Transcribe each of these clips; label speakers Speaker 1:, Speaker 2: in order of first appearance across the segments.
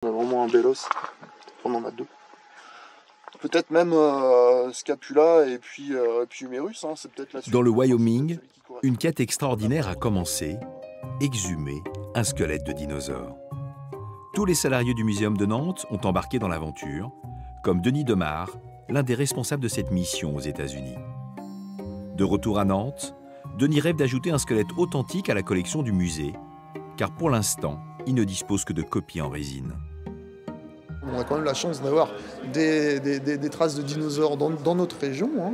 Speaker 1: On a vraiment un bel os, on en a deux. Peut-être même scapula et puis humérus, hein, c'est peut-être la suite.
Speaker 2: Dans le Wyoming, une quête extraordinaire a commencé, exhumer un squelette de dinosaure. Tous les salariés du Muséum de Nantes ont embarqué dans l'aventure, comme Denis Demare, l'un des responsables de cette mission aux États-Unis. De retour à Nantes, Denis rêve d'ajouter un squelette authentique à la collection du musée, car pour l'instant, il ne dispose que de copies en résine.
Speaker 1: On a quand même la chance d'avoir des traces de dinosaures dans notre région, hein,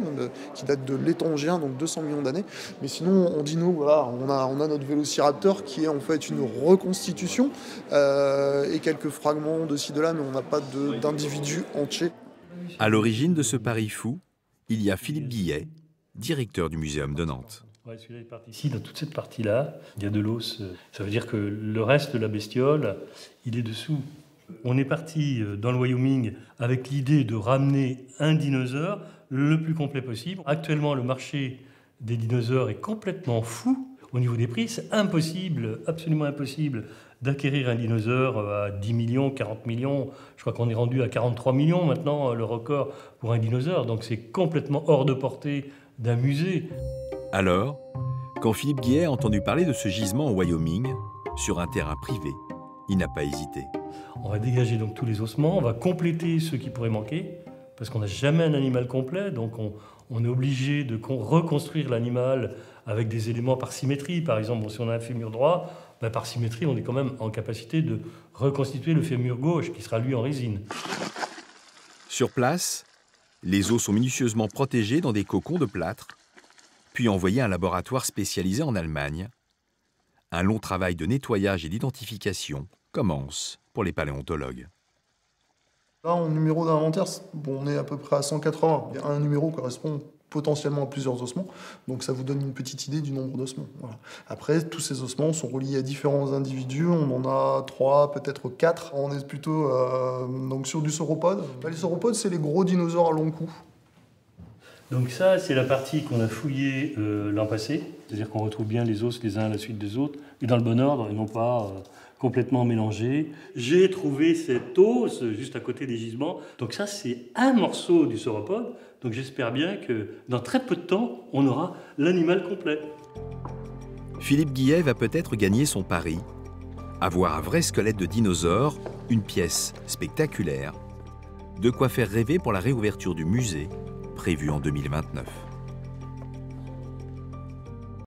Speaker 1: qui datent de l'Étangien, donc 200 millions d'années. Mais sinon, en dino, voilà, on a notre Vélociraptor qui est en fait une reconstitution et quelques fragments de ci, de là, mais on n'a pas d'individus entiers.
Speaker 2: À l'origine de ce pari fou, il y a Philippe Guillet, directeur du Muséum de Nantes.
Speaker 3: Ouais, celui-là est parti ici, dans toute cette partie-là, il y a de l'os. Ça veut dire que le reste de la bestiole, il est dessous. On est parti dans le Wyoming avec l'idée de ramener un dinosaure le plus complet possible. Actuellement, le marché des dinosaures est complètement fou. Au niveau des prix, c'est impossible, absolument impossible d'acquérir un dinosaure à 10 millions, 40 millions. Je crois qu'on est rendu à 43 millions maintenant, le record pour un dinosaure. Donc c'est complètement hors de portée d'un musée.
Speaker 2: Alors, quand Philippe Guillet a entendu parler de ce gisement au Wyoming, sur un terrain privé, il n'a pas hésité.
Speaker 3: On va dégager donc tous les ossements, on va compléter ceux qui pourraient manquer, parce qu'on n'a jamais un animal complet, donc on est obligé de reconstruire l'animal avec des éléments par symétrie. Par exemple, si on a un fémur droit, par symétrie, on est quand même en capacité de reconstituer le fémur gauche, qui sera lui en résine.
Speaker 2: Sur place, les os sont minutieusement protégés dans des cocons de plâtre, puis envoyés à un laboratoire spécialisé en Allemagne. Un long travail de nettoyage et d'identification commence pour les paléontologues.
Speaker 1: Là, en numéro d'inventaire, on est à peu près à 180. Un numéro correspond potentiellement à plusieurs ossements, donc ça vous donne une petite idée du nombre d'ossements. Voilà. Après, tous ces ossements sont reliés à différents individus, on en a 3, peut-être 4. On est plutôt donc sur du sauropode. Les sauropodes, c'est les gros dinosaures à long cou.
Speaker 3: Donc ça, c'est la partie qu'on a fouillée l'an passé, c'est-à-dire qu'on retrouve bien les os les uns à la suite des autres, et dans le bon ordre, et non pas complètement mélangés. J'ai trouvé cet os juste à côté des gisements. Donc ça, c'est un morceau du sauropode. Donc j'espère bien que dans très peu de temps, on aura l'animal complet.
Speaker 2: Philippe Guillet va peut-être gagner son pari, avoir un vrai squelette de dinosaure, une pièce spectaculaire, de quoi faire rêver pour la réouverture du musée, prévue en 2029.